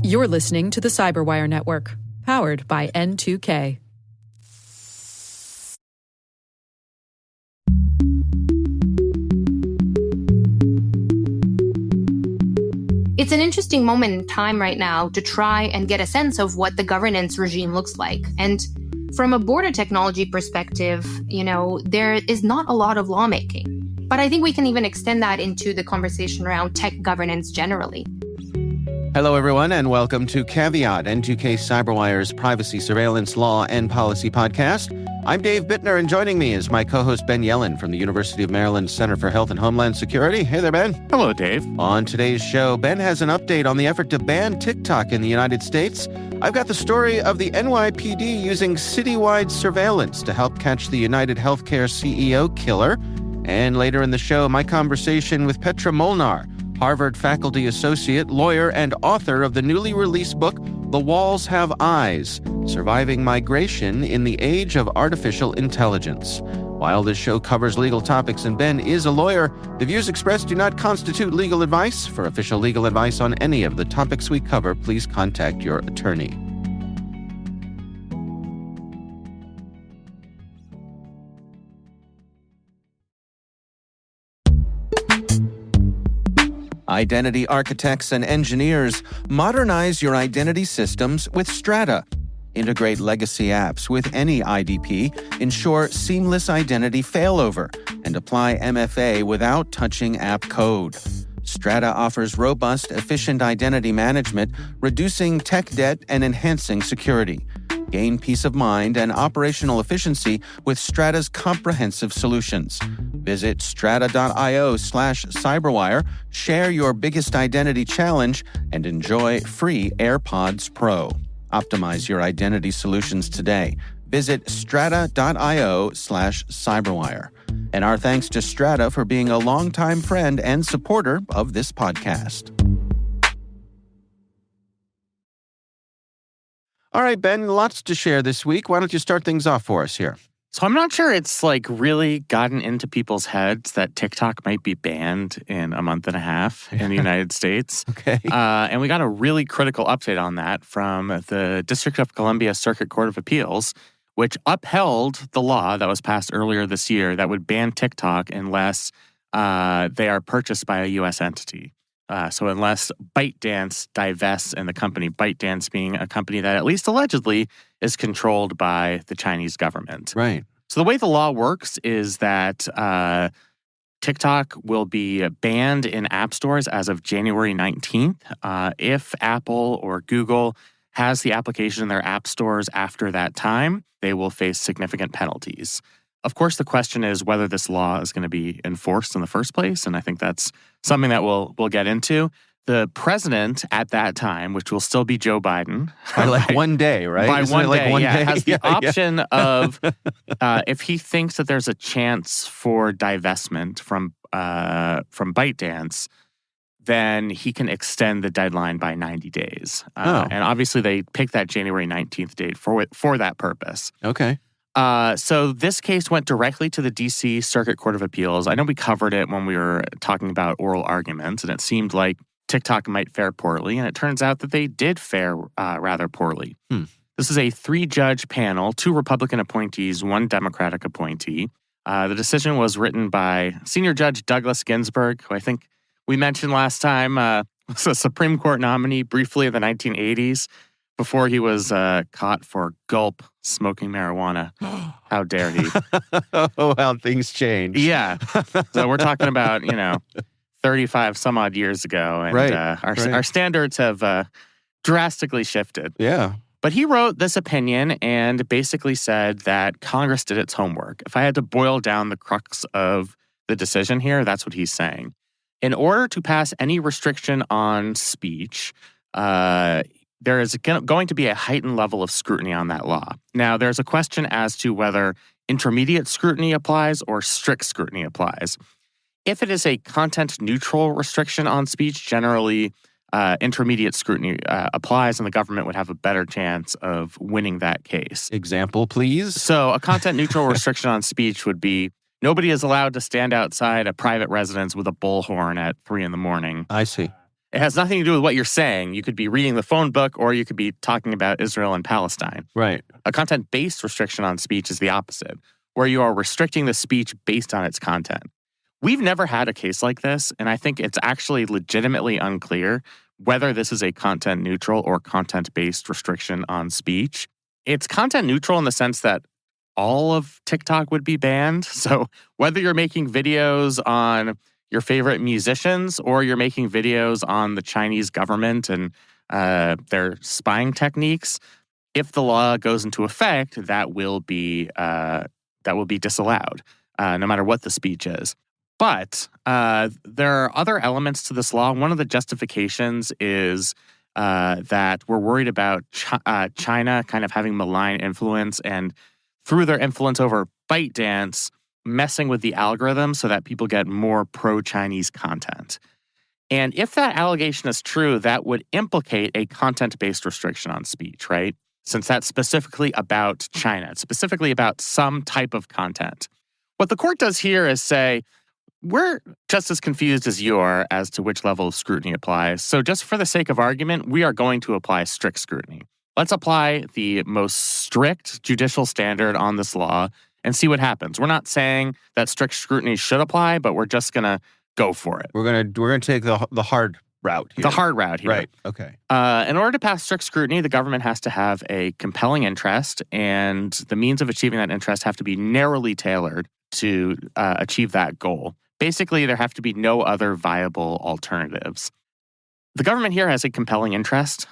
You're listening to the Cyberwire Network, powered by N2K. It's an interesting moment in time right now to try and get a sense of what the governance regime looks like. And from a border technology perspective, there is not a lot of lawmaking. But I think we can even extend that into the conversation around tech governance generally. Hello, everyone, and welcome to Caveat, N2K Cyberwire's privacy, surveillance, law, and policy podcast. I'm Dave Bittner, and joining me is my co-host Ben Yellen from the University of Maryland Center for Health and Homeland Security. Hey there, Ben. Hello, Dave. On today's show, Ben has an update on the effort to ban TikTok in the United States. I've got the story of the NYPD using citywide surveillance to help catch the United Healthcare CEO killer. And later in the show, my conversation with Petra Molnar, Harvard faculty associate, lawyer, and author of the newly released book, The Walls Have Eyes: Surviving Migration in the Age of Artificial Intelligence. While this show covers legal topics and Ben is a lawyer, the views expressed do not constitute legal advice. For official legal advice on any of the topics we cover, please contact your attorney. Identity architects and engineers, modernize your identity systems with Strata. Integrate legacy apps with any IDP, ensure seamless identity failover, and apply MFA without touching app code. Strata offers robust, efficient identity management, reducing tech debt and enhancing security. Gain peace of mind and operational efficiency with Strata's comprehensive solutions. Visit strata.io/cyberwire, share your biggest identity challenge, and enjoy free AirPods Pro. Optimize your identity solutions today. Visit strata.io/cyberwire. And our thanks to Strata for being a longtime friend and supporter of this podcast. All right, Ben, lots to share this week. Why don't you start things off for us here? So I'm not sure it's really gotten into people's heads that TikTok might be banned in a month and a half in the United States. Okay. And we got a really critical update on that from the District of Columbia Circuit Court of Appeals, which upheld the law that was passed earlier this year that would ban TikTok unless they are purchased by a U.S. entity. So unless ByteDance divests in the company, ByteDance being a company that at least allegedly is controlled by the Chinese government. Right. So the way the law works is that TikTok will be banned in app stores as of January 19th. If Apple or Google has the application in their app stores after that time, they will face significant penalties. Of course, the question is whether this law is going to be enforced in the first place, and I think that's something that we'll get into. The president at that time, which will still be Joe Biden. By one day, right? By Isn't one day, day? has the option of, if he thinks that there's a chance for divestment from ByteDance, then he can extend the deadline by 90 days. And obviously, they picked that January 19th date for that purpose. Okay. So this case went directly to the D.C. Circuit Court of Appeals. I know we covered it when we were talking about oral arguments, and it seemed like TikTok might fare poorly, and it turns out that they did fare rather poorly. This is a 3-judge panel, 2 Republican appointees, 1 Democratic appointee. The decision was written by Senior Judge Douglas Ginsburg, who I think we mentioned last time was a Supreme Court nominee briefly in the 1980s. Before he was caught for smoking marijuana. How dare he? Oh, how things change. Yeah. So we're talking about, 35 some odd years ago. And our standards have drastically shifted. Yeah. But he wrote this opinion and basically said that Congress did its homework. If I had to boil down the crux of the decision here, that's what he's saying. In order to pass any restriction on speech, there is going to be a heightened level of scrutiny on that law. Now, there's a question as to whether intermediate scrutiny applies or strict scrutiny applies. If it is a content-neutral restriction on speech, generally intermediate scrutiny applies and the government would have a better chance of winning that case. Example, please? So a content-neutral restriction on speech would be nobody is allowed to stand outside a private residence with a bullhorn at 3 a.m. I see. It has nothing to do with what you're saying. You could be reading the phone book or you could be talking about Israel and Palestine. Right. A content-based restriction on speech is the opposite, where you are restricting the speech based on its content. We've never had a case like this, and I think it's actually legitimately unclear whether this is a content-neutral or content-based restriction on speech. It's content-neutral in the sense that all of TikTok would be banned. So whether you're making videos on your favorite musicians or you're making videos on the Chinese government and their spying techniques, if the law goes into effect, that will be disallowed, no matter what the speech is. But there are other elements to this law. One of the justifications is that we're worried about China kind of having malign influence and through their influence over ByteDance, messing with the algorithm so that people get more pro-Chinese content. And if that allegation is true, that would implicate a content-based restriction on speech, right? Since that's specifically about China. It's specifically about some type of content. What the court does here is say, we're just as confused as you are as to which level of scrutiny applies. So just for the sake of argument, we are going to apply strict scrutiny. Let's apply the most strict judicial standard on this law and see what happens. We're not saying that strict scrutiny should apply, but we're just going to go for it. We're gonna take the hard route here. The hard route here. Right. Okay. In order to pass strict scrutiny, the government has to have a compelling interest, and the means of achieving that interest have to be narrowly tailored to achieve that goal. Basically, there have to be no other viable alternatives. The government here has a compelling interest.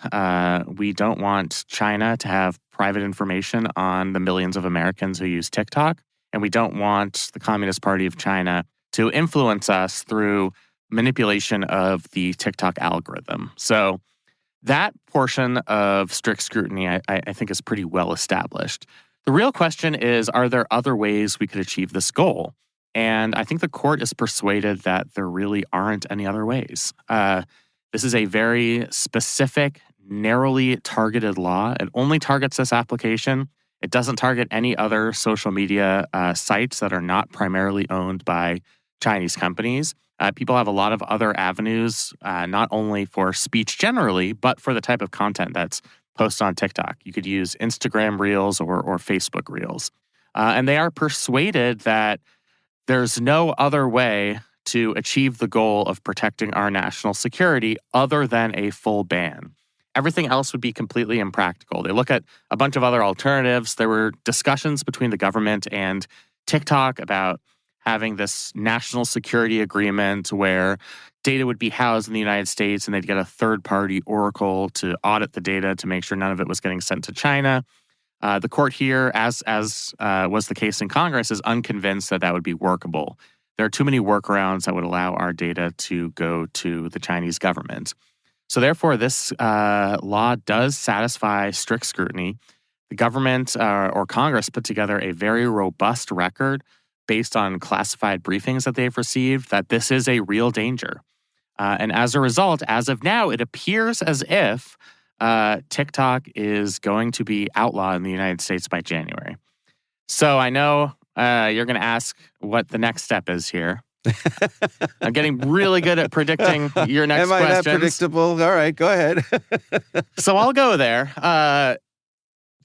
We don't want China to have private information on the millions of Americans who use TikTok, and we don't want the Communist Party of China to influence us through manipulation of the TikTok algorithm. So that portion of strict scrutiny, I think, is pretty well established. The real question is, are there other ways we could achieve this goal? And I think the court is persuaded that there really aren't any other ways. This is a very specific, narrowly targeted law. It only targets this application. It doesn't target any other social media sites that are not primarily owned by Chinese companies. People have a lot of other avenues, not only for speech generally, but for the type of content that's posted on TikTok. You could use Instagram Reels or Facebook Reels. And they are persuaded that there's no other way to achieve the goal of protecting our national security other than a full ban. Everything else would be completely impractical. They look at a bunch of other alternatives. There were discussions between the government and TikTok about having this national security agreement where data would be housed in the United States and they'd get a third-party oracle to audit the data to make sure none of it was getting sent to China. The court here, as was the case in Congress, is unconvinced that that would be workable. There are too many workarounds that would allow our data to go to the Chinese government. So therefore, this law does satisfy strict scrutiny. The government or Congress put together a very robust record based on classified briefings that they've received that this is a real danger. And as a result, as of now, it appears as if TikTok is going to be outlawed in the United States by January. So I know you're going to ask what the next step is here. I'm getting really good at predicting your next questions. Am I that predictable? All right, go ahead. So I'll go there.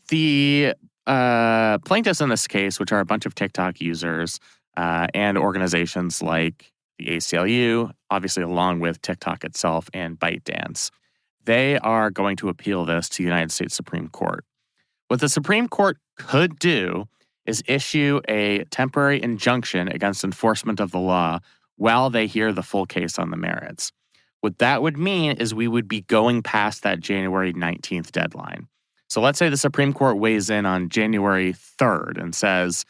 The plaintiffs in this case, which are a bunch of TikTok users and organizations like the ACLU, obviously along with TikTok itself and ByteDance, they are going to appeal this to the United States Supreme Court. What the Supreme Court could do is issue a temporary injunction against enforcement of the law while they hear the full case on the merits. What that would mean is we would be going past that January 19th deadline. So let's say the Supreme Court weighs in on January 3rd and says,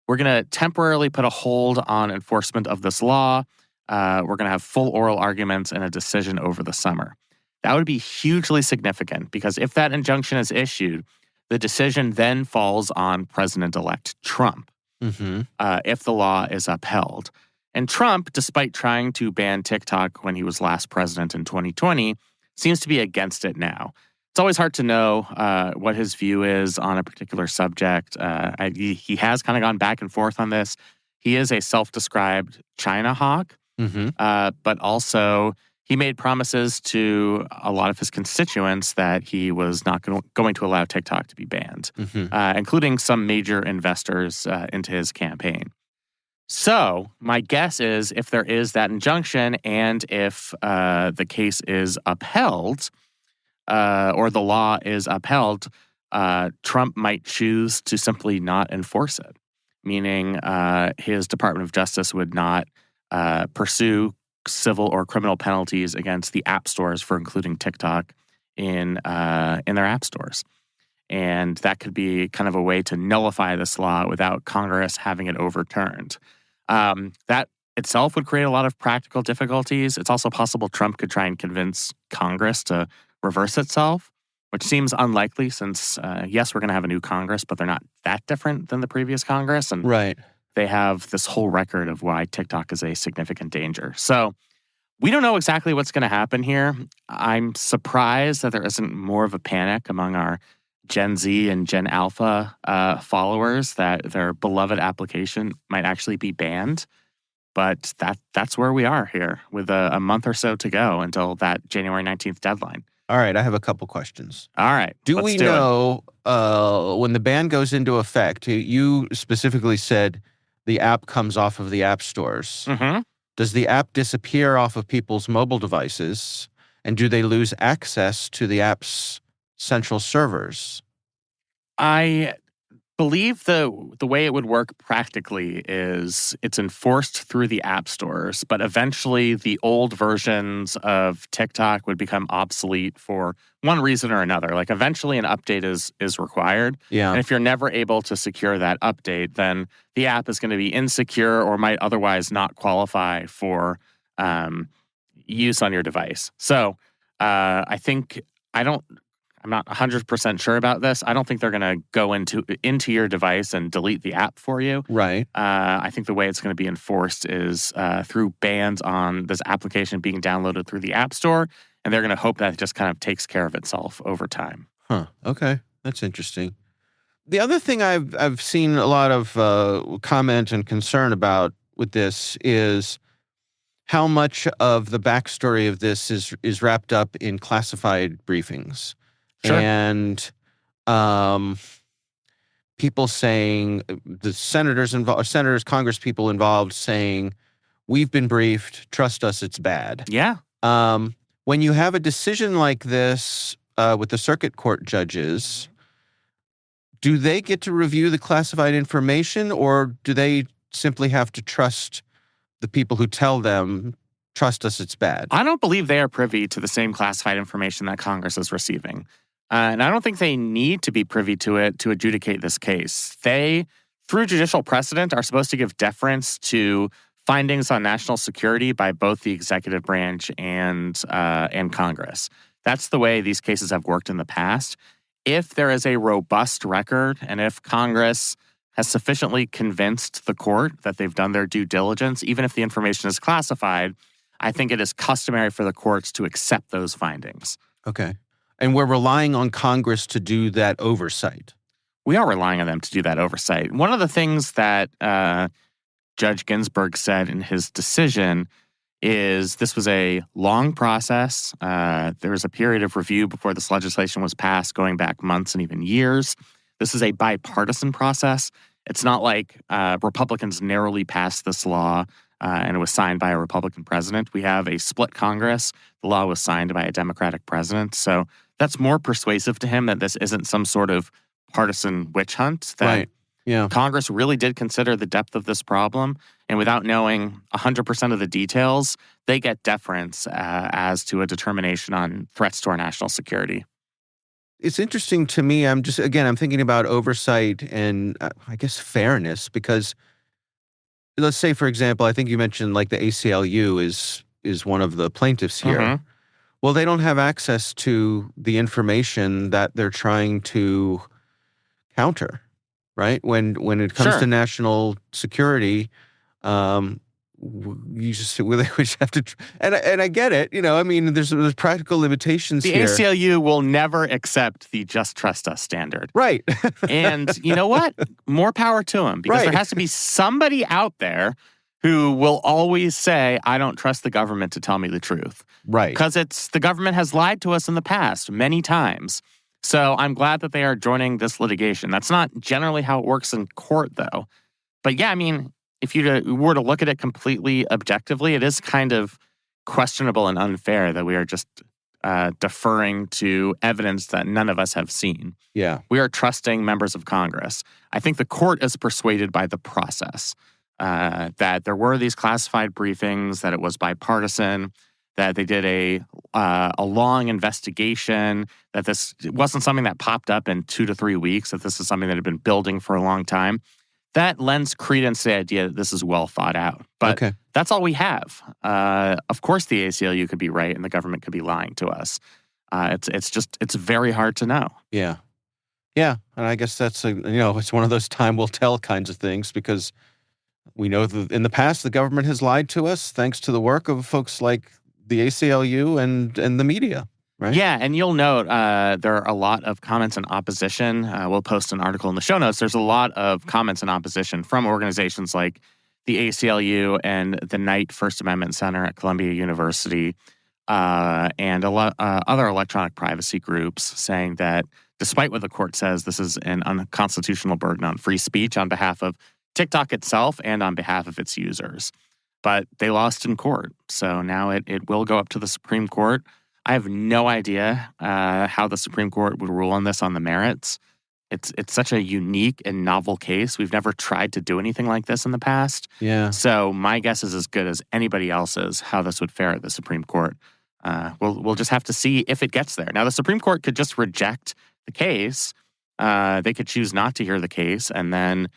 we're going to temporarily put a hold on enforcement of this law. We're going to have full oral arguments and a decision over the summer. That would be hugely significant because if that injunction is issued, the decision then falls on President-elect Trump if the law is upheld. And Trump, despite trying to ban TikTok when he was last president in 2020, seems to be against it now. It's always hard to know what his view is on a particular subject. He has kind of gone back and forth on this. He is a self-described China hawk, but also he made promises to a lot of his constituents that he was not going to allow TikTok to be banned, including some major investors into his campaign. So my guess is if there is that injunction and if the case is upheld or the law is upheld, Trump might choose to simply not enforce it, meaning his Department of Justice would not pursue civil or criminal penalties against the app stores for including TikTok in their app stores. And that could be kind of a way to nullify this law without Congress having it overturned. That itself would create a lot of practical difficulties. It's also possible Trump could try and convince Congress to reverse itself, which seems unlikely since, yes, we're going to have a new Congress, but they're not that different than the previous Congress. And they have this whole record of why TikTok is a significant danger. So we don't know exactly what's going to happen here. I'm surprised that there isn't more of a panic among our Gen Z and Gen Alpha followers that their beloved application might actually be banned. But that's where we are here with a month or so to go until that January 19th deadline. All right, I have a couple questions. All right. Do we know when the ban goes into effect, you specifically said the app comes off of the app stores. Mm-hmm. Does the app disappear off of people's mobile devices? And do they lose access to the app's central servers? I believe the way it would work practically is it's enforced through the app stores, but eventually the old versions of TikTok would become obsolete for one reason or another. Like eventually an update is required. Yeah. And if you're never able to secure that update, then the app is going to be insecure or might otherwise not qualify for use on your device. So I'm not 100% sure about this. I don't think they're going to go into your device and delete the app for you. Right. I think the way it's going to be enforced is through bans on this application being downloaded through the App Store, and they're going to hope that it just kind of takes care of itself over time. Huh. Okay. That's interesting. The other thing I've seen a lot of comment and concern about with this is how much of the backstory of this is wrapped up in classified briefings. Sure. And people saying, the senators, Congress people involved saying, we've been briefed, trust us, it's bad. Yeah. When you have a decision like this with the circuit court judges, do they get to review the classified information, or do they simply have to trust the people who tell them, trust us, it's bad? I don't believe they are privy to the same classified information that Congress is receiving. And I don't think they need to be privy to it to adjudicate this case. They, through judicial precedent, are supposed to give deference to findings on national security by both the executive branch and Congress. That's the way these cases have worked in the past. If there is a robust record and if Congress has sufficiently convinced the court that they've done their due diligence, even if the information is classified, I think it is customary for the courts to accept those findings. Okay. And we're relying on Congress to do that oversight. We are relying on them to do that oversight. One of the things that Judge Ginsburg said in his decision is this was a long process. There was a period of review before this legislation was passed, going back months and even years. This is a bipartisan process. It's not like Republicans narrowly passed this law and it was signed by a Republican president. We have a split Congress. The law was signed by a Democratic president. So that's more persuasive to him that this isn't some sort of partisan witch hunt. That right. Yeah. Congress really did consider the depth of this problem. And without knowing 100% of the details, they get deference as to a determination on threats to our national security. It's interesting to me. I'm thinking about oversight and I guess fairness, because let's say, for example, I think you mentioned like the ACLU is one of the plaintiffs here. Mm-hmm. Well, they don't have access to the information that they're trying to counter, right? When it comes Sure. to national security, you just have to, and I get it. I mean, there's practical limitations The here. ACLU will never accept the just trust us standard. Right. And you know what? More power to them, because Right. there has to be somebody out there who will always say, I don't trust the government to tell me the truth. Right. Because the government has lied to us in the past many times. So I'm glad that they are joining this litigation. That's not generally how it works in court, though. But yeah, I mean, if you were to look at it completely objectively, it is kind of questionable and unfair that we are just deferring to evidence that none of us have seen. Yeah. We are trusting members of Congress. I think the court is persuaded by the process, that there were these classified briefings, that it was bipartisan, that they did a long investigation, that this wasn't something that popped up in 2 to 3 weeks, that this is something that had been building for a long time. That lends credence to the idea that this is well thought out. But that's all we have. Of course, the ACLU could be right and the government could be lying to us. It's very hard to know. Yeah. Yeah. And I guess that's, it's one of those time will tell kinds of things, because we know that in the past the government has lied to us thanks to the work of folks like the ACLU and the media. Right? Yeah, and you'll note there are a lot of comments in opposition. We'll post an article in the show notes. There's a lot of comments in opposition from organizations like the ACLU and the Knight First Amendment Center at Columbia University, and a lot other electronic privacy groups, saying that despite what the court says, this is an unconstitutional burden on free speech on behalf of TikTok itself and on behalf of its users. But they lost in court, so now it will go up to the Supreme Court. I have no idea how the Supreme Court would rule on this on the merits. It's such a unique and novel case. We've never tried to do anything like this in the past. Yeah. So my guess is as good as anybody else's how this would fare at the Supreme Court. We'll just have to see if it gets there. Now, the Supreme Court could just reject the case. They could choose not to hear the case, and then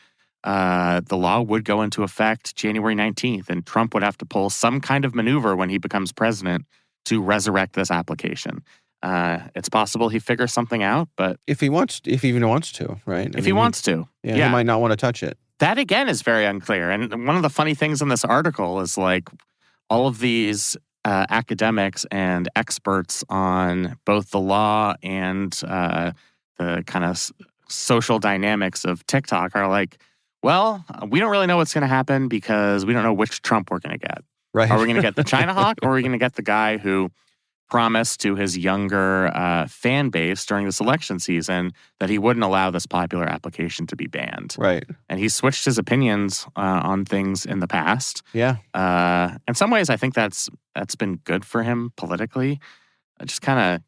the law would go into effect January 19th, and Trump would have to pull some kind of maneuver when he becomes president to resurrect this application. It's possible he figures something out, but if he even wants to, right? He wants to. Yeah, he might not want to touch it. That again is very unclear. And one of the funny things in this article is like all of these academics and experts on both the law and the kind of social dynamics of TikTok are like, well, we don't really know what's going to happen because we don't know which Trump we're going to get. Right. Are we going to get the China hawk, or are we going to get the guy who promised to his younger fan base during this election season that he wouldn't allow this popular application to be banned? Right. And he switched his opinions on things in the past. Yeah. In some ways, I think that's been good for him politically. Just kind of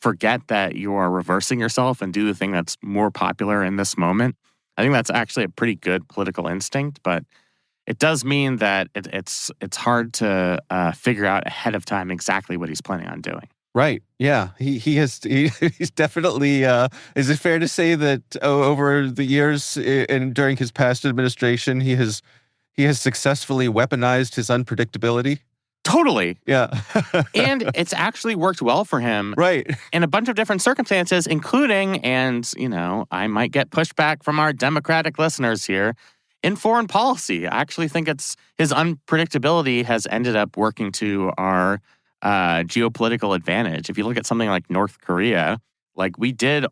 forget that you are reversing yourself and do the thing that's more popular in this moment. I think that's actually a pretty good political instinct, but it does mean that it's hard to figure out ahead of time exactly what he's planning on doing. Right. Yeah. He's definitely. Is it fair to say that over the years and during his past administration, he has successfully weaponized his unpredictability? Totally. Yeah. And it's actually worked well for him. Right. In a bunch of different circumstances, including, and I might get pushback from our Democratic listeners here, in foreign policy. I actually think his unpredictability has ended up working to our geopolitical advantage. If you look at something like North Korea, like we did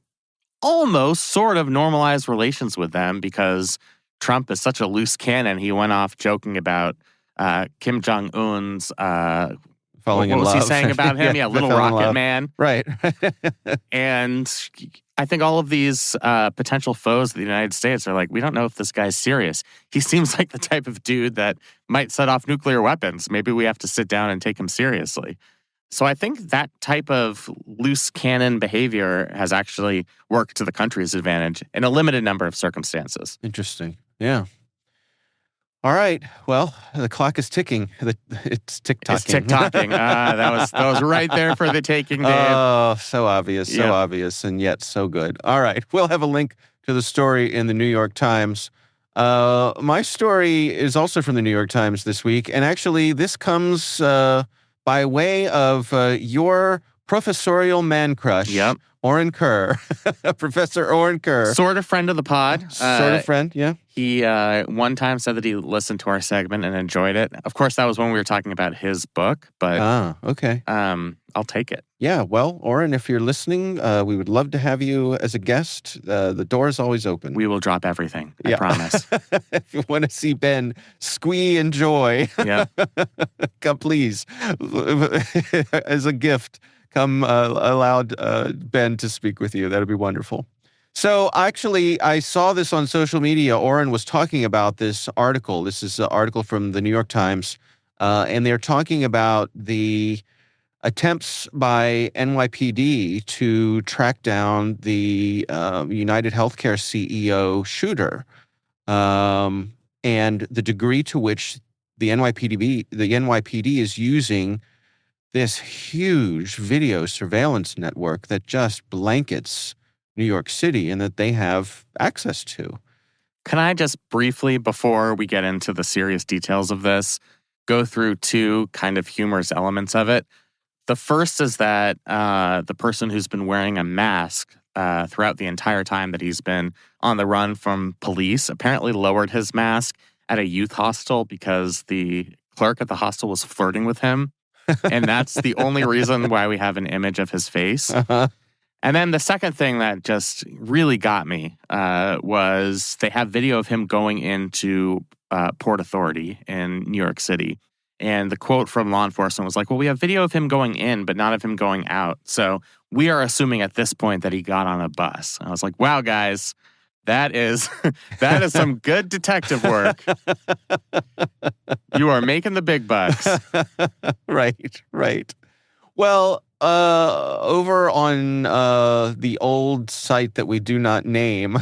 almost sort of normalize relations with them because Trump is such a loose cannon. He went off joking about Kim Jong-un's falling in love. What was he saying about him? Yeah, Little Rocket Man. Right. And I think all of these potential foes of the United States are like, we don't know if this guy's serious. He seems like the type of dude that might set off nuclear weapons. Maybe we have to sit down and take him seriously. So I think that type of loose cannon behavior has actually worked to the country's advantage in a limited number of circumstances. Interesting. Yeah. All right. Well, the clock is ticking. It's tick-tocking. It's tick-tocking. That was right there for the taking, Dave. Oh, so obvious, obvious, and yet so good. All right. We'll have a link to the story in the New York Times. My story is also from the New York Times this week, and actually this comes by way of your professorial man crush. Yep. Oren Kerr. Professor Oren Kerr. Sort of friend of the pod. Sort of friend, yeah. He one time said that he listened to our segment and enjoyed it. Of course, that was when we were talking about his book, but okay. I'll take it. Yeah, well, Oren, if you're listening, we would love to have you as a guest. The door is always open. We will drop everything, I promise. If you want to see Ben squee in joy, come please, as a gift. Come allowed Ben to speak with you. That'd be wonderful. So actually, I saw this on social media. Oren was talking about this article. This is an article from the New York Times, and they're talking about the attempts by NYPD to track down the United Healthcare CEO shooter, and the degree to which the NYPD is using this huge video surveillance network that just blankets New York City and that they have access to. Can I just briefly, before we get into the serious details of this, go through two kind of humorous elements of it? The first is that the person who's been wearing a mask throughout the entire time that he's been on the run from police apparently lowered his mask at a youth hostel because the clerk at the hostel was flirting with him. And that's the only reason why we have an image of his face. Uh-huh. And then the second thing that just really got me was they have video of him going into Port Authority in New York City. And the quote from law enforcement was like, well, we have video of him going in, but not of him going out. So we are assuming at this point that he got on a bus. And I was like, wow, guys, that is some good detective work. You are making the big bucks. Right. Well, over on the old site that we do not name.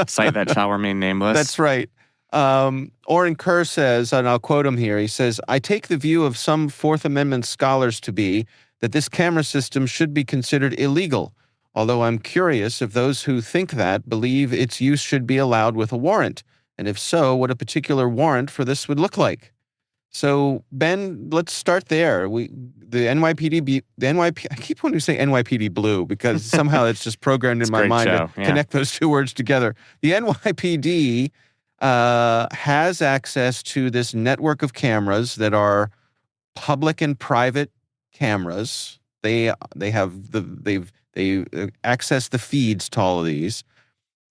Site that shall remain nameless. That's right. Oren Kerr says, and I'll quote him here, he says, I take the view of some Fourth Amendment scholars to be that this camera system should be considered illegal, although I'm curious if those who think that believe its use should be allowed with a warrant, and if so, what a particular warrant for this would look like. So, Ben, let's start there. The NYPD, I keep wanting to say NYPD Blue because somehow it's just programmed in my mind to connect those two words together. The NYPD has access to this network of cameras that are public and private cameras. They access the feeds to all of these.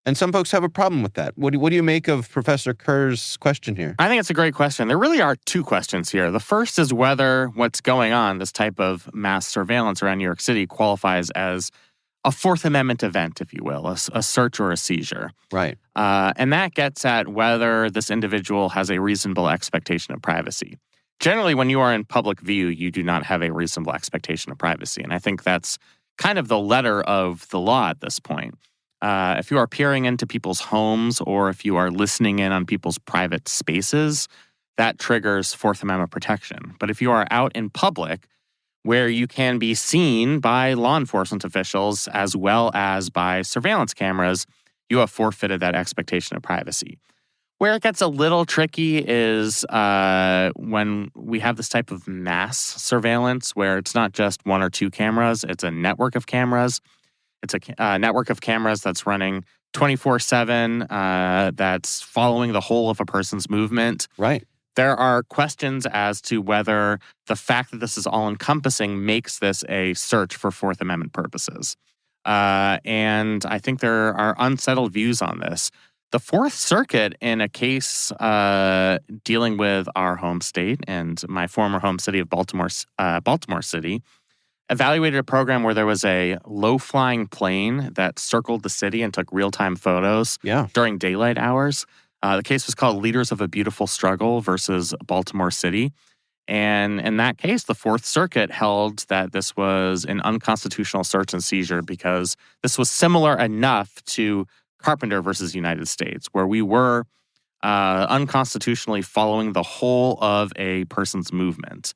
And some folks have a problem with that. What do you make of Professor Kerr's question here? I think it's a great question. There really are two questions here. The first is whether what's going on, this type of mass surveillance around New York City, qualifies as a Fourth Amendment event, if you will, a search or a seizure. Right. And that gets at whether this individual has a reasonable expectation of privacy. Generally, when you are in public view, you do not have a reasonable expectation of privacy. And I think that's kind of the letter of the law at this point. If you are peering into people's homes or if you are listening in on people's private spaces, that triggers Fourth Amendment protection. But if you are out in public where you can be seen by law enforcement officials as well as by surveillance cameras, you have forfeited that expectation of privacy. Where it gets a little tricky is when we have this type of mass surveillance where it's not just one or two cameras, it's a network of cameras. It's a network of cameras that's running 24/7, that's following the whole of a person's movement. Right. There are questions as to whether the fact that this is all-encompassing makes this a search for Fourth Amendment purposes. And I think there are unsettled views on this. The Fourth Circuit, in a case dealing with our home state and my former home city of Baltimore City, evaluated a program where there was a low-flying plane that circled the city and took real-time photos during daylight hours. The case was called Leaders of a Beautiful Struggle versus Baltimore City. And in that case, the Fourth Circuit held that this was an unconstitutional search and seizure because this was similar enough to Carpenter versus United States, where we were unconstitutionally following the whole of a person's movement.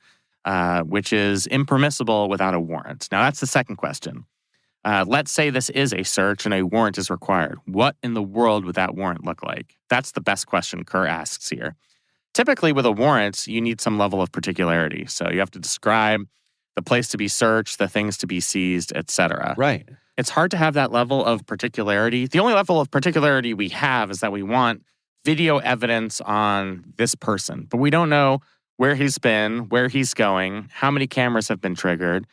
Which is impermissible without a warrant. Now, that's the second question. Let's say this is a search and a warrant is required. What in the world would that warrant look like? That's the best question Kerr asks here. Typically, with a warrant, you need some level of particularity. So you have to describe the place to be searched, the things to be seized, etc. Right. It's hard to have that level of particularity. The only level of particularity we have is that we want video evidence on this person, but we don't know where he's been, where he's going, how many cameras have been triggered.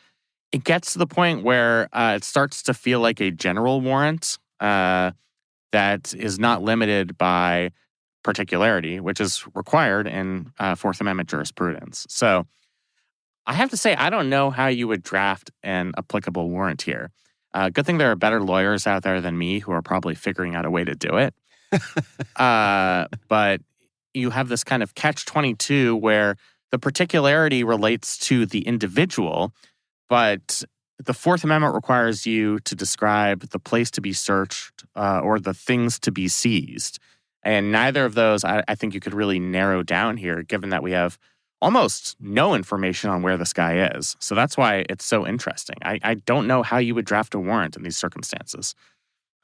It gets to the point where it starts to feel like a general warrant that is not limited by particularity, which is required in Fourth Amendment jurisprudence. So I have to say, I don't know how you would draft an applicable warrant here. Good thing there are better lawyers out there than me who are probably figuring out a way to do it. But you have this kind of catch-22 where the particularity relates to the individual, but the Fourth Amendment requires you to describe the place to be searched or the things to be seized. And neither of those, I think you could really narrow down here, given that we have almost no information on where this guy is. So that's why it's so interesting. I don't know how you would draft a warrant in these circumstances.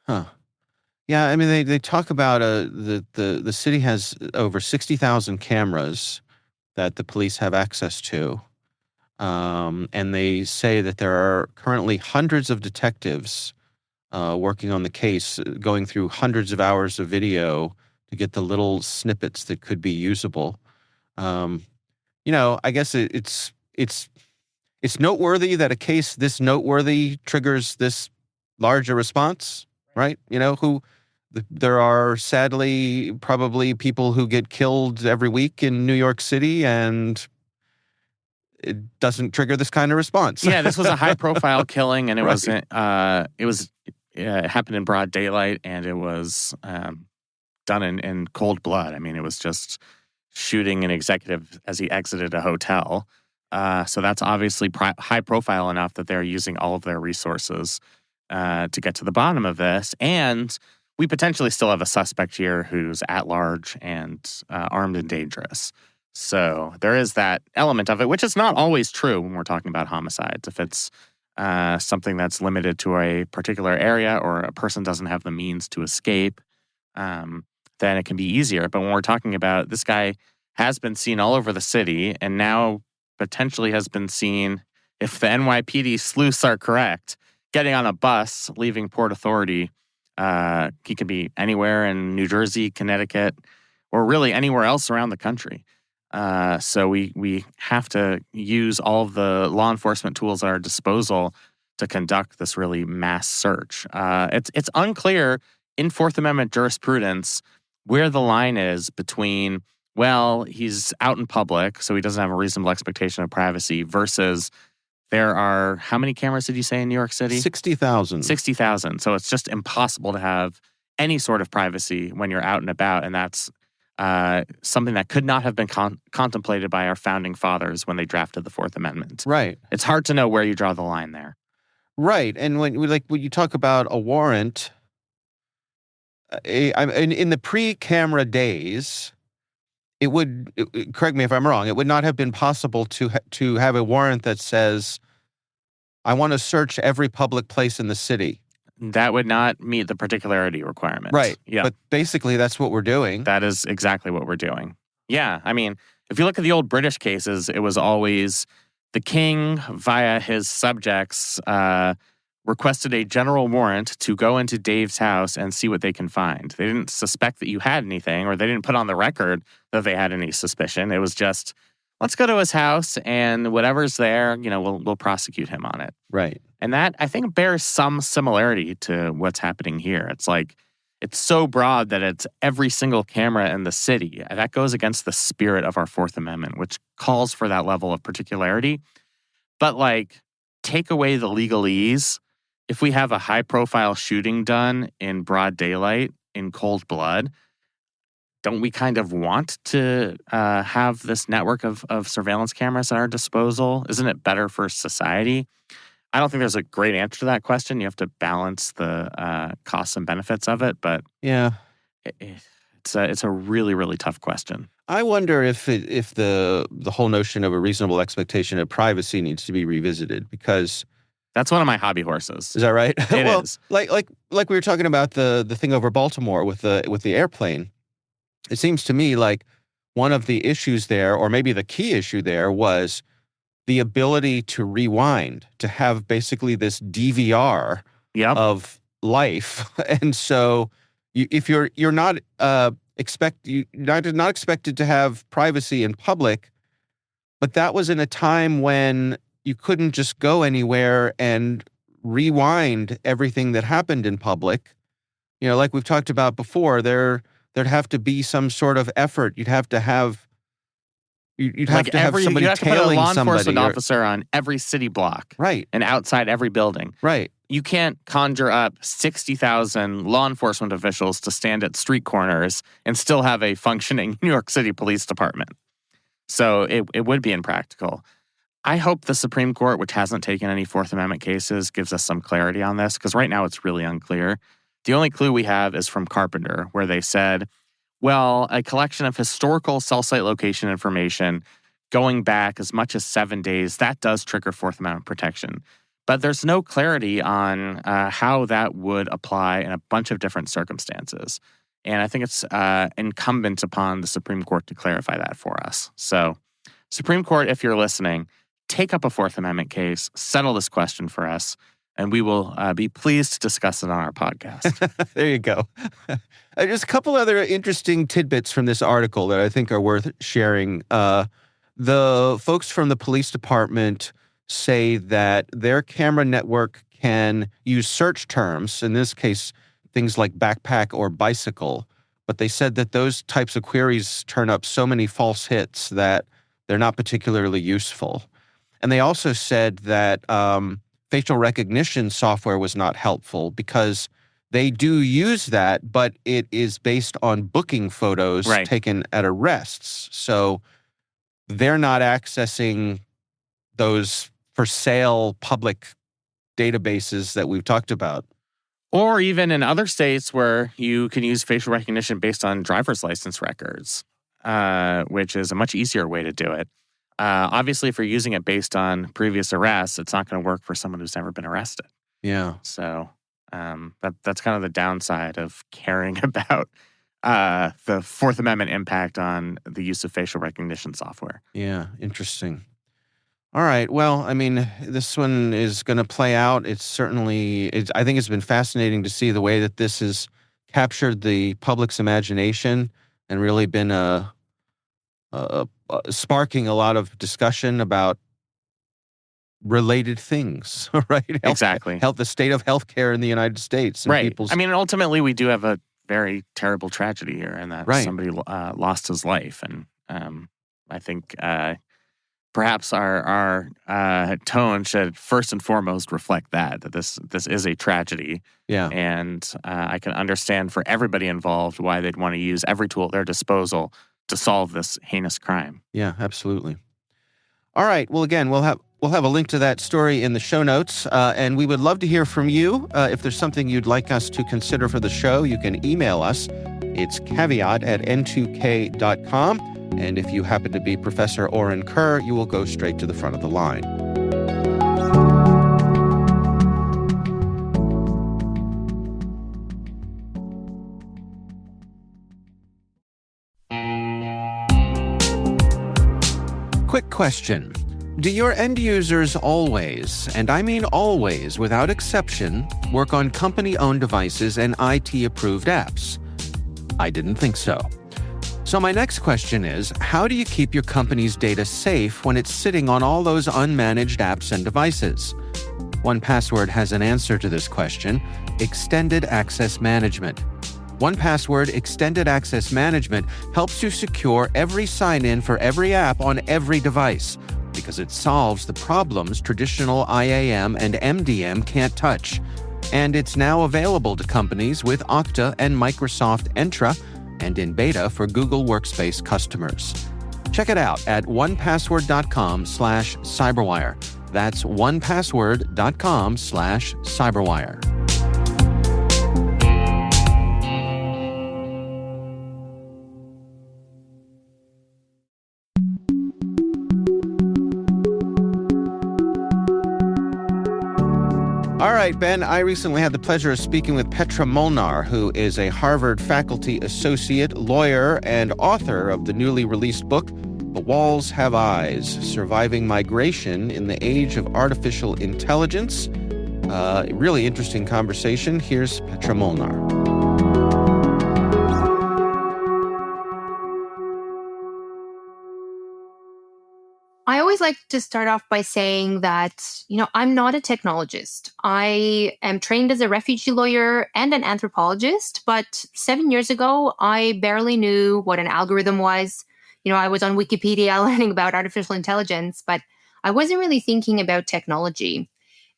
Huh. Yeah, I mean, they talk about the city has over 60,000 cameras that the police have access to. And they say that there are currently hundreds of detectives working on the case, going through hundreds of hours of video to get the little snippets that could be usable. I guess it's noteworthy that a case this noteworthy triggers this large a response, right? There are sadly probably people who get killed every week in New York City, and it doesn't trigger this kind of response. Yeah, this was a high-profile killing, and it happened in broad daylight, and it was done in cold blood. I mean, it was just shooting an executive as he exited a hotel. So that's obviously high profile enough that they're using all of their resources to get to the bottom of this. And we potentially still have a suspect here who's at large and armed and dangerous. So there is that element of it, which is not always true when we're talking about homicides. If it's something that's limited to a particular area or a person doesn't have the means to escape, then it can be easier. But when we're talking about this guy has been seen all over the city and now potentially has been seen, if the NYPD sleuths are correct, getting on a bus, leaving Port Authority. He could be anywhere in New Jersey, Connecticut, or really anywhere else around the country. So we have to use all of the law enforcement tools at our disposal to conduct this really mass search. It's unclear in Fourth Amendment jurisprudence where the line is between, well, he's out in public, so he doesn't have a reasonable expectation of privacy, versus there are, how many cameras did you say in New York City? 60,000. 60,000. So it's just impossible to have any sort of privacy when you're out and about, and that's something that could not have been contemplated by our founding fathers when they drafted the Fourth Amendment. Right. It's hard to know where you draw the line there. Right. And when you talk about a warrant, in the pre-camera days, it would, correct me if I'm wrong, it would not have been possible to have a warrant that says, I want to search every public place in the city. That would not meet the particularity requirement. Right. Yeah. But basically, that's what we're doing. That is exactly what we're doing. Yeah. I mean, if you look at the old British cases, it was always the king, via his subjects, requested a general warrant to go into Dave's house and see what they can find. They didn't suspect that you had anything, or they didn't put on the record that they had any suspicion. It was just, let's go to his house, and whatever's there, we'll prosecute him on it. Right. And that, I think, bears some similarity to what's happening here. It's like, it's so broad that it's every single camera in the city. That goes against the spirit of our Fourth Amendment, which calls for that level of particularity. But take away the legalese. If we have a high-profile shooting done in broad daylight, in cold blood, don't we kind of want to have this network of surveillance cameras at our disposal? Isn't it better for society? I don't think there's a great answer to that question. You have to balance the costs and benefits of it, but yeah, it's a really, really tough question. I wonder if the whole notion of a reasonable expectation of privacy needs to be revisited, because that's one of my hobby horses. Is that right? It is. Like we were talking about the thing over Baltimore with the airplane. It seems to me like one of the issues there, or maybe the key issue there, was the ability to rewind, to have basically this DVR of life. And so if you're not not expected to have privacy in public, but that was in a time when you couldn't just go anywhere and rewind everything that happened in public. Like we've talked about before, there'd have to be some sort of effort. You'd have to have somebody you have to put a tailing law somebody. enforcement officer on every city block. Right. And outside every building. Right. You can't conjure up 60,000 law enforcement officials to stand at street corners and still have a functioning New York City Police Department. So it would be impractical. I hope the Supreme Court, which hasn't taken any Fourth Amendment cases, gives us some clarity on this, because right now it's really unclear. The only clue we have is from Carpenter, where they said, well, a collection of historical cell site location information going back as much as 7 days, that does trigger Fourth Amendment protection. But there's no clarity on how that would apply in a bunch of different circumstances. And I think it's incumbent upon the Supreme Court to clarify that for us. So, Supreme Court, if you're listening, take up a Fourth Amendment case, settle this question for us, and we will be pleased to discuss it on our podcast. There you go. Just a couple other interesting tidbits from this article that I think are worth sharing. The folks from the police department say that their camera network can use search terms, in this case, things like backpack or bicycle, but they said that those types of queries turn up so many false hits that they're not particularly useful. And they also said that facial recognition software was not helpful because they do use that, but it is based on booking photos taken at arrests. So they're not accessing those for sale public databases that we've talked about. Or even in other states where you can use facial recognition based on driver's license records, which is a much easier way to do it. Obviously, if you're using it based on previous arrests, it's not going to work for someone who's never been arrested. Yeah. So that's kind of the downside of caring about the Fourth Amendment impact on the use of facial recognition software. Yeah, interesting. All right. Well, I mean, this one is going to play out. I think it's been fascinating to see the way that this has captured the public's imagination and really been sparking a lot of discussion about related things, right? Exactly. The state of healthcare in the United States. And right. I mean, ultimately, we do have a very terrible tragedy here in that somebody lost his life. And I think perhaps our tone should first and foremost reflect that this is a tragedy. Yeah. And I can understand for everybody involved why they'd want to use every tool at their disposal to solve this heinous crime. Yeah, absolutely. All right. Well, again, we'll have a link to that story in the show notes, and we would love to hear from you. If there's something you'd like us to consider for the show, you can email us. It's caveat@n2k.com. And if you happen to be Professor Oren Kerr, you will go straight to the front of the line. Quick question. Do your end users always, and I mean always without exception, work on company-owned devices and IT-approved apps? I didn't think so. So my next question is, how do you keep your company's data safe when it's sitting on all those unmanaged apps and devices? 1Password has an answer to this question: Extended Access Management. 1Password Extended Access Management helps you secure every sign-in for every app on every device because it solves the problems traditional IAM and MDM can't touch. And it's now available to companies with Okta and Microsoft Entra, and in beta for Google Workspace customers. Check it out at 1password.com/cyberwire. That's 1password.com/cyberwire. All right, Ben, I recently had the pleasure of speaking with Petra Molnar, who is a Harvard faculty associate, lawyer, and author of the newly released book, The Walls Have Eyes, Surviving Migration in the Age of Artificial Intelligence. Really interesting conversation. Here's Petra Molnar. I always like to start off by saying that, I'm not a technologist. I am trained as a refugee lawyer and an anthropologist, but 7 years ago, I barely knew what an algorithm was. I was on Wikipedia learning about artificial intelligence, but I wasn't really thinking about technology.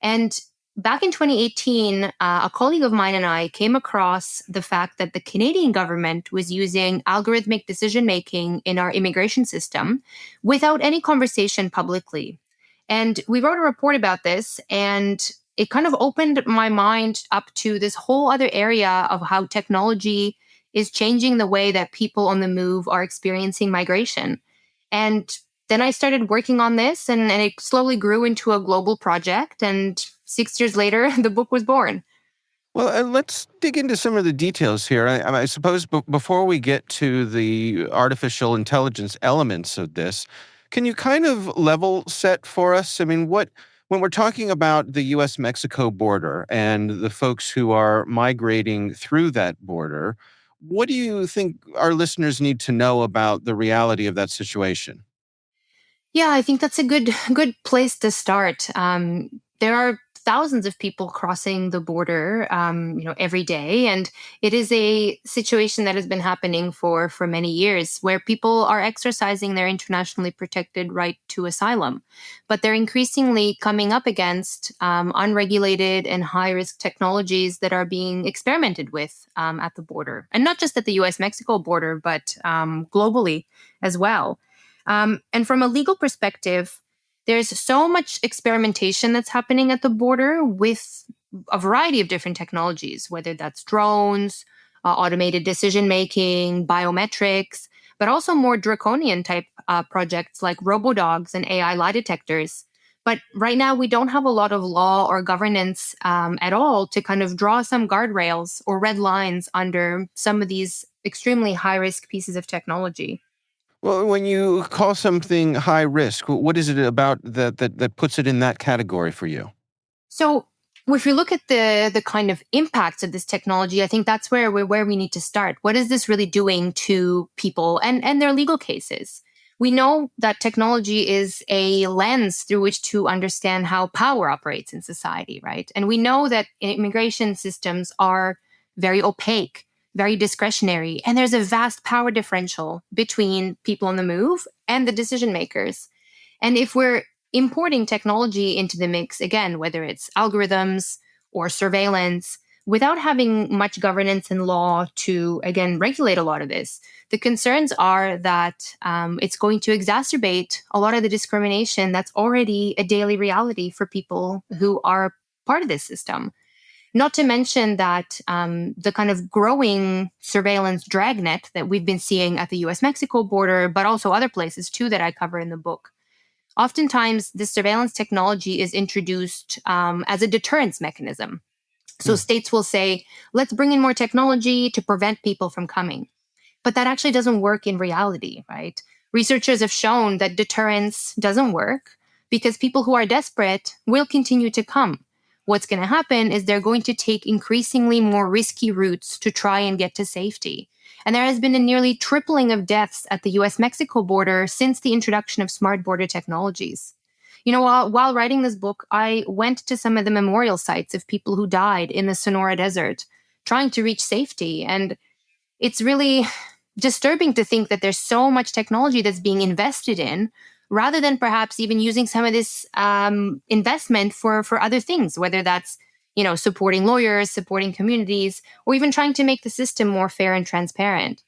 And back in 2018, a colleague of mine and I came across the fact that the Canadian government was using algorithmic decision making in our immigration system without any conversation publicly. And we wrote a report about this, and it kind of opened my mind up to this whole other area of how technology is changing the way that people on the move are experiencing migration. And then I started working on this, and it slowly grew into a global project. And 6 years later, the book was born. Well, let's dig into some of the details here. I suppose before we get to the artificial intelligence elements of this, can you kind of level set for us? I mean, when we're talking about the U.S.-Mexico border and the folks who are migrating through that border, what do you think our listeners need to know about the reality of that situation? Yeah, I think that's a good place to start. There are thousands of people crossing the border, every day, and it is a situation that has been happening for many years, where people are exercising their internationally protected right to asylum, but they're increasingly coming up against unregulated and high risk technologies that are being experimented with at the border, and not just at the U.S.-Mexico border, but globally as well. And from a legal perspective, there's so much experimentation that's happening at the border with a variety of different technologies, whether that's drones, automated decision making, biometrics, but also more draconian type projects like robodogs and AI lie detectors. But right now, we don't have a lot of law or governance at all to kind of draw some guardrails or red lines under some of these extremely high risk pieces of technology. Well, when you call something high risk, what is it about that puts it in that category for you? So if we look at the kind of impacts of this technology, I think that's where we need to start. What is this really doing to people and their legal cases? We know that technology is a lens through which to understand how power operates in society, right? And we know that immigration systems are very opaque, very discretionary, and there's a vast power differential between people on the move and the decision makers. And if we're importing technology into the mix, again, whether it's algorithms or surveillance, without having much governance and law to, again, regulate a lot of this, the concerns are that it's going to exacerbate a lot of the discrimination that's already a daily reality for people who are part of this system. Not to mention that the kind of growing surveillance dragnet that we've been seeing at the US-Mexico border, but also other places too that I cover in the book. Oftentimes, this surveillance technology is introduced as a deterrence mechanism. So states will say, let's bring in more technology to prevent people from coming. But that actually doesn't work in reality, right? Researchers have shown that deterrence doesn't work because people who are desperate will continue to come. What's going to happen is they're going to take increasingly more risky routes to try and get to safety. And there has been a nearly tripling of deaths at the US-Mexico border since the introduction of smart border technologies. While writing this book, I went to some of the memorial sites of people who died in the Sonora Desert, trying to reach safety. And it's really disturbing to think that there's so much technology that's being invested in, rather than perhaps even using some of this investment for other things, whether that's supporting lawyers, supporting communities, or even trying to make the system more fair and transparent.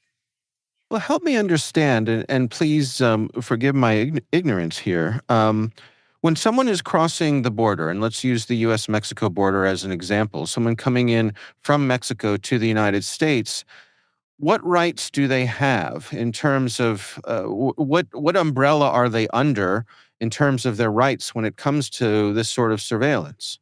Well, help me understand, and please forgive my ignorance here. When someone is crossing the border, and let's use the U.S.-Mexico border as an example, someone coming in from Mexico to the United States, what rights do they have in terms of what umbrella are they under in terms of their rights when it comes to this sort of surveillance?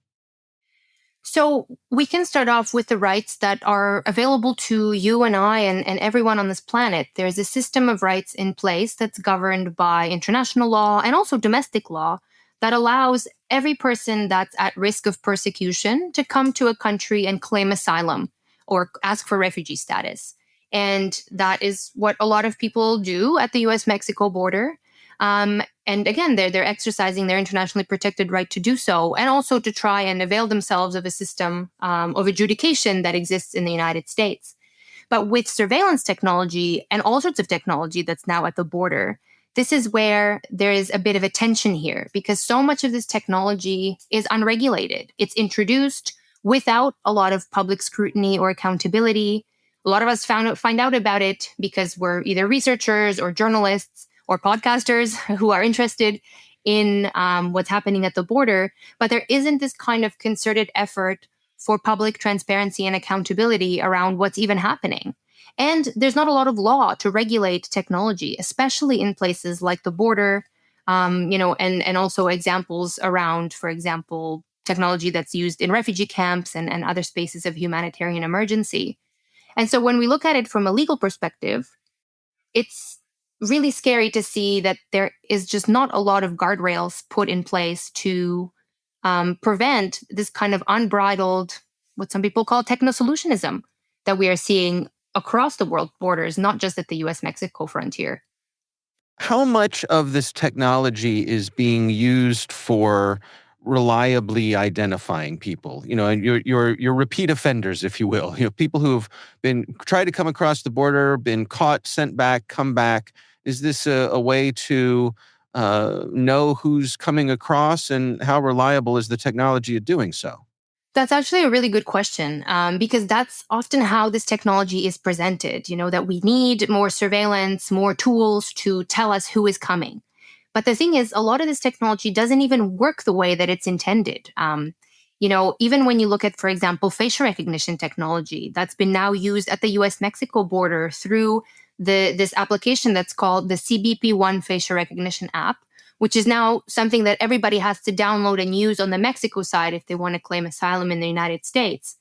So we can start off with the rights that are available to you and I and everyone on this planet. There's a system of rights in place that's governed by international law and also domestic law that allows every person that's at risk of persecution to come to a country and claim asylum or ask for refugee status. And that is what a lot of people do at the US-Mexico border. And again, they're exercising their internationally protected right to do so, and also to try and avail themselves of a system of adjudication that exists in the United States. But with surveillance technology and all sorts of technology that's now at the border, this is where there is a bit of a tension here, because so much of this technology is unregulated. It's introduced without a lot of public scrutiny or accountability. A lot of us find out about it because we're either researchers or journalists or podcasters who are interested in what's happening at the border, but there isn't this kind of concerted effort for public transparency and accountability around what's even happening. And there's not a lot of law to regulate technology, especially in places like the border, and also examples around, for example, technology that's used in refugee camps and other spaces of humanitarian emergency. And so when we look at it from a legal perspective, it's really scary to see that there is just not a lot of guardrails put in place to prevent this kind of unbridled, what some people call techno-solutionism, that we are seeing across the world borders, not just at the US-Mexico frontier. How much of this technology is being used for reliably identifying people? And your repeat offenders, if you will. People who've been tried to come across the border, been caught, sent back, come back. Is this a way to know who's coming across, and how reliable is the technology at doing so? That's actually a really good question, because that's often how this technology is presented, that we need more surveillance, more tools to tell us who is coming. But the thing is, a lot of this technology doesn't even work the way that it's intended. Even when you look at, for example, facial recognition technology that's been now used at the US-Mexico border through this application that's called the CBP-1 facial recognition app, which is now something that everybody has to download and use on the Mexico side if they want to claim asylum in the United States.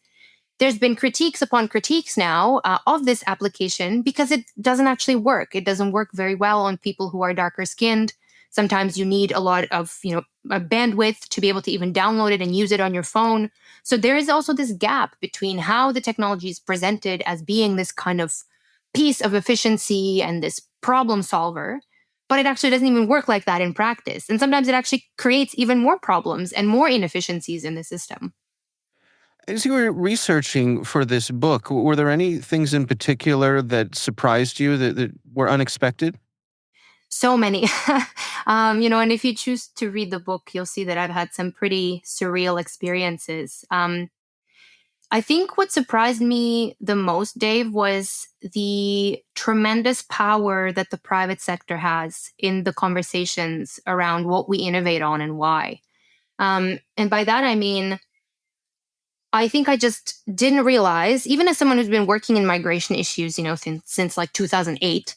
There's been critiques upon critiques now of this application because it doesn't actually work. It doesn't work very well on people who are darker skinned. Sometimes you need a lot of, a bandwidth to be able to even download it and use it on your phone. So there is also this gap between how the technology is presented as being this kind of piece of efficiency and this problem solver, but it actually doesn't even work like that in practice. And sometimes it actually creates even more problems and more inefficiencies in the system. As you were researching for this book, were there any things in particular that surprised you that were unexpected? So many. And if you choose to read the book, you'll see that I've had some pretty surreal experiences. I think what surprised me the most, Dave, was the tremendous power that the private sector has in the conversations around what we innovate on and why. And by that, I mean, I think I just didn't realize, even as someone who's been working in migration issues, since like 2008,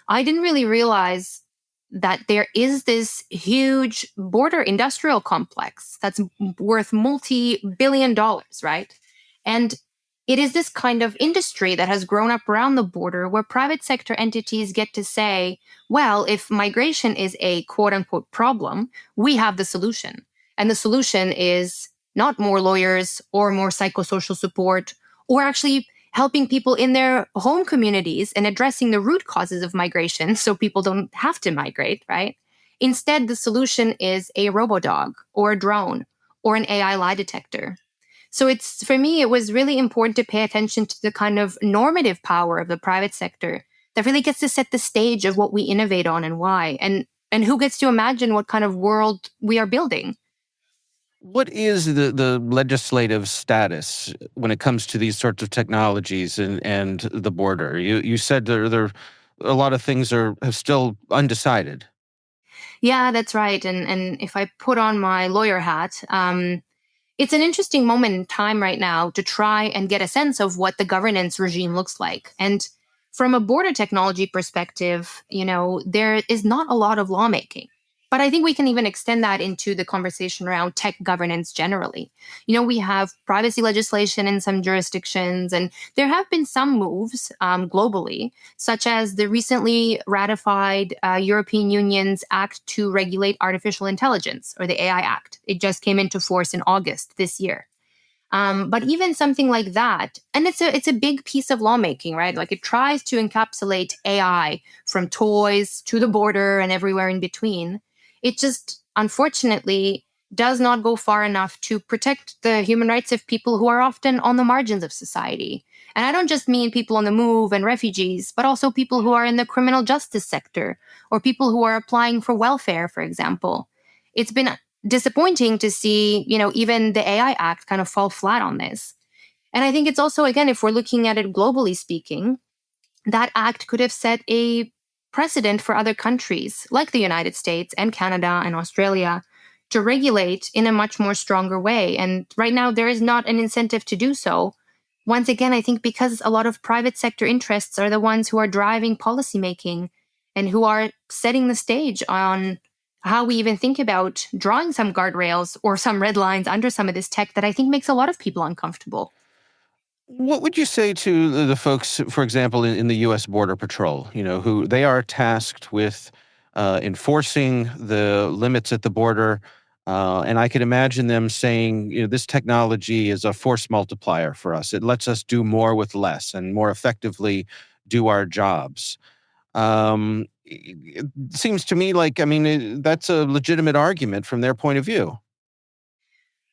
I didn't really realize that there is this huge border industrial complex that's worth multi-billion dollars, right? And it is this kind of industry that has grown up around the border where private sector entities get to say, well, if migration is a quote unquote problem, we have the solution. And the solution is not more lawyers or more psychosocial support, or actually helping people in their home communities and addressing the root causes of migration so people don't have to migrate, right? Instead, the solution is a robodog or a drone or an AI lie detector. So for me, it was really important to pay attention to the kind of normative power of the private sector that really gets to set the stage of what we innovate on and why, and who gets to imagine what kind of world we are building. What is the legislative status when it comes to these sorts of technologies and the border? You said there a lot of things have still undecided. Yeah, that's right. And if I put on my lawyer hat, it's an interesting moment in time right now to try and get a sense of what the governance regime looks like. And from a border technology perspective, there is not a lot of lawmaking. But I think we can even extend that into the conversation around tech governance generally. We have privacy legislation in some jurisdictions, and there have been some moves globally, such as the recently ratified European Union's Act to Regulate Artificial Intelligence, or the AI Act. It just came into force in August this year. But even something like that, and it's a big piece of lawmaking, right? Like it tries to encapsulate AI from toys to the border and everywhere in between. It just unfortunately does not go far enough to protect the human rights of people who are often on the margins of society. And I don't just mean people on the move and refugees, but also people who are in the criminal justice sector or people who are applying for welfare, for example. It's been disappointing to see, even the AI Act kind of fall flat on this. And I think it's also, again, if we're looking at it globally speaking, that act could have set a precedent for other countries like the United States and Canada and Australia to regulate in a much more stronger way. And right now, there is not an incentive to do so. Once again, I think because a lot of private sector interests are the ones who are driving policymaking and who are setting the stage on how we even think about drawing some guardrails or some red lines under some of this tech that I think makes a lot of people uncomfortable. What would you say to the folks, for example, in the U.S. Border Patrol, who they are tasked with enforcing the limits at the border? And I could imagine them saying, this technology is a force multiplier for us. It lets us do more with less and more effectively do our jobs. It seems to me like, that's a legitimate argument from their point of view.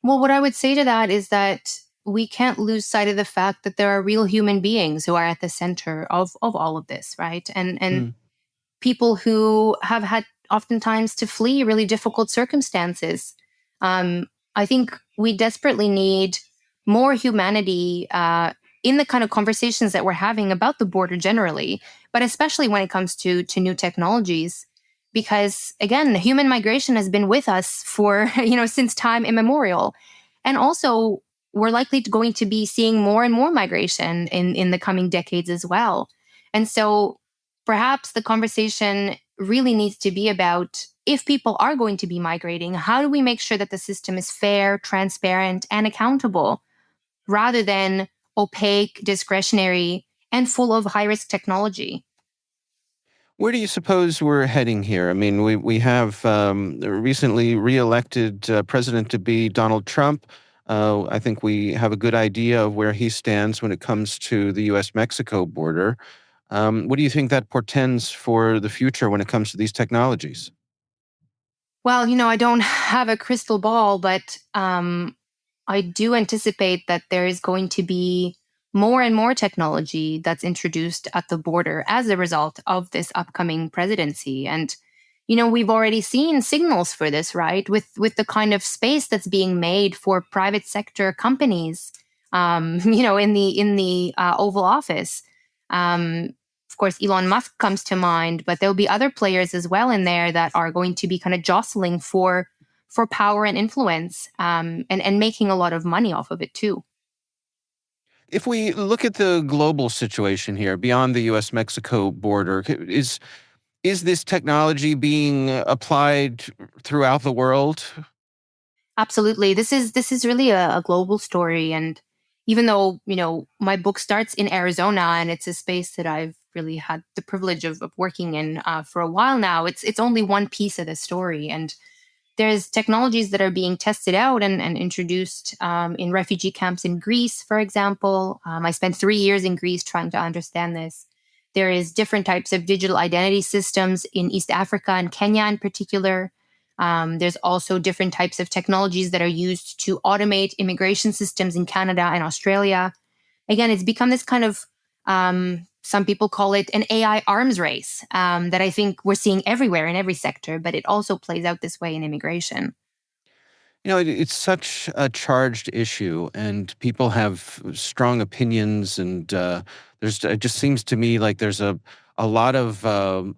Well, what I would say to that is that we can't lose sight of the fact that there are real human beings who are at the center of all of this, right? And people who have had oftentimes to flee really difficult circumstances. I think we desperately need more humanity in the kind of conversations that we're having about the border generally, but especially when it comes to new technologies. Because again, human migration has been with us for, since time immemorial. And also, we're likely going to be seeing more and more migration in the coming decades as well. And so perhaps the conversation really needs to be about, if people are going to be migrating, how do we make sure that the system is fair, transparent, and accountable, rather than opaque, discretionary, and full of high-risk technology? Where do you suppose we're heading here? We have recently reelected president to be Donald Trump. I think we have a good idea of where he stands when it comes to the U.S.-Mexico border. What do you think that portends for the future when it comes to these technologies? Well, I don't have a crystal ball, but I do anticipate that there is going to be more and more technology that's introduced at the border as a result of this upcoming presidency. And, we've already seen signals for this, right? With the kind of space that's being made for private sector companies, in the Oval Office. Of course, Elon Musk comes to mind, but there'll be other players as well in there that are going to be kind of jostling for power and influence, and making a lot of money off of it too. If we look at the global situation here, beyond the U.S.-Mexico border, is this technology being applied throughout the world? Absolutely. This is really a global story. And even though, my book starts in Arizona and it's a space that I've really had the privilege of working in for a while now, it's only one piece of the story. And there's technologies that are being tested out and introduced in refugee camps in Greece, for example. I spent 3 years in Greece trying to understand this. There is different types of digital identity systems in East Africa and Kenya in particular. There's also different types of technologies that are used to automate immigration systems in Canada and Australia. Again, it's become this kind of, some people call it an AI arms race, that I think we're seeing everywhere in every sector, but it also plays out this way in immigration. It's such a charged issue, and people have strong opinions, and it just seems to me like there's a lot of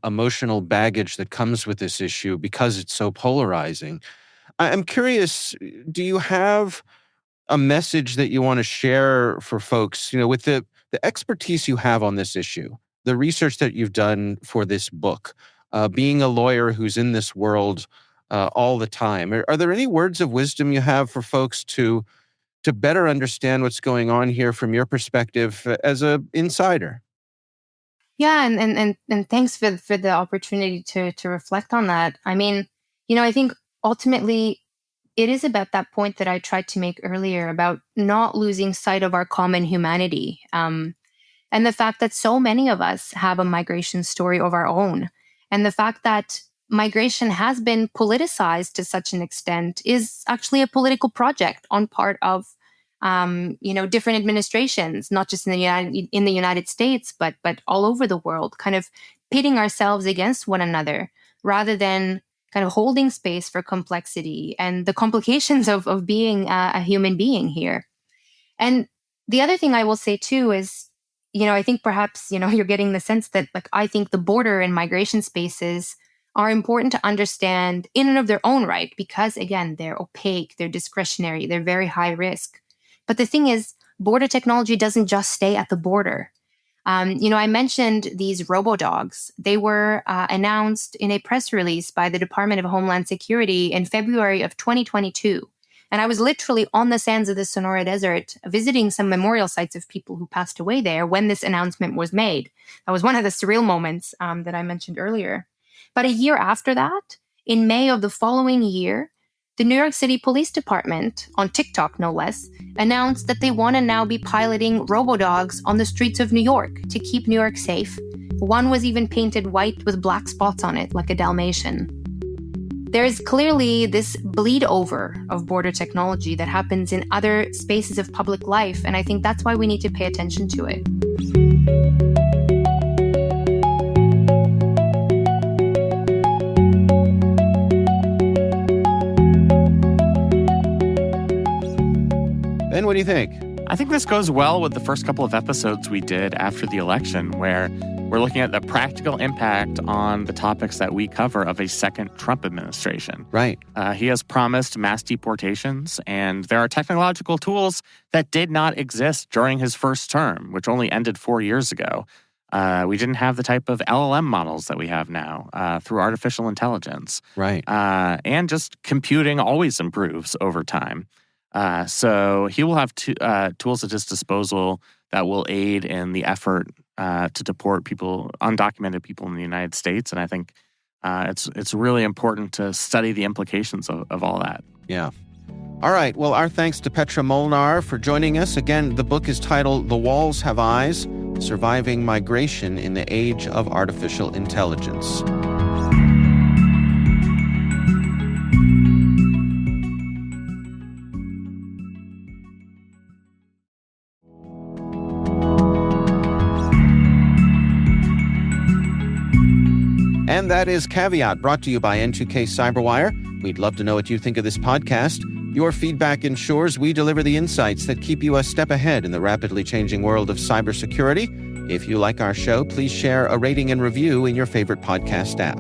emotional baggage that comes with this issue because it's so polarizing. I'm curious, do you have a message that you want to share for folks, with the expertise you have on this issue, the research that you've done for this book, being a lawyer who's in this world all the time. Are there any words of wisdom you have for folks to better understand what's going on here from your perspective as an insider? Yeah, and thanks for the opportunity to reflect on that. I mean, I think ultimately it is about that point that I tried to make earlier about not losing sight of our common humanity, and the fact that so many of us have a migration story of our own, and the fact that migration has been politicized to such an extent is actually a political project on part of different administrations, not just in the United States, but all over the world, kind of pitting ourselves against one another rather than kind of holding space for complexity and the complications of being a human being here. And the other thing I will say too is, I think perhaps, you're getting the sense that I think the border and migration spaces are important to understand in and of their own right, because again, they're opaque, they're discretionary, they're very high risk. But the thing is, border technology doesn't just stay at the border. I mentioned these robo-dogs. They were announced in a press release by the Department of Homeland Security in February of 2022. And I was literally on the sands of the Sonora Desert visiting some memorial sites of people who passed away there when this announcement was made. That was one of the surreal moments that I mentioned earlier. But a year after that, in May of the following year, the New York City Police Department, on TikTok no less, announced that they want to now be piloting robo-dogs on the streets of New York to keep New York safe. One was even painted white with black spots on it, like a Dalmatian. There is clearly this bleed over of border technology that happens in other spaces of public life, and I think that's why we need to pay attention to it. Ben, what do you think? I think this goes well with the first couple of episodes we did after the election, where we're looking at the practical impact on the topics that we cover of a second Trump administration. Right. He has promised mass deportations, and there are technological tools that did not exist during his first term, which only ended 4 years ago. We didn't have the type of LLM models that we have now through artificial intelligence. Right. And just computing always improves over time. So he will have tools at his disposal that will aid in the effort to deport people, undocumented people in the United States. And I think it's really important to study the implications of all that. Yeah. All right. Well, our thanks to Petra Molnar for joining us. Again, the book is titled The Walls Have Eyes: Surviving Migration in the Age of Artificial Intelligence. And that is Caveat, brought to you by N2K Cyberwire. We'd love to know what you think of this podcast. Your feedback ensures we deliver the insights that keep you a step ahead in the rapidly changing world of cybersecurity. If you like our show, please share a rating and review in your favorite podcast app.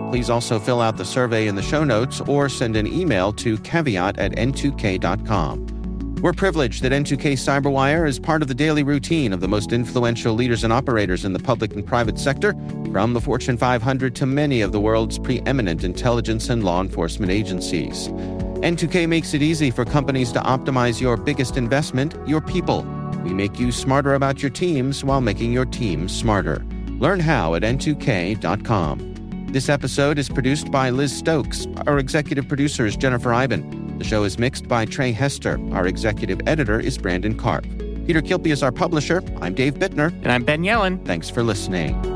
Please also fill out the survey in the show notes or send an email to caveat@n2k.com. We're privileged that N2K Cyberwire is part of the daily routine of the most influential leaders and operators in the public and private sector, from the Fortune 500 to many of the world's preeminent intelligence and law enforcement agencies. N2K makes it easy for companies to optimize your biggest investment, your people. We make you smarter about your teams while making your teams smarter. Learn how at n2k.com. This episode is produced by Liz Stokes. Our executive producer is Jennifer Iben. The show is mixed by Trey Hester. Our executive editor is Brandon Karp. Peter Kilpie is our publisher. I'm Dave Bittner. And I'm Ben Yellen. Thanks for listening.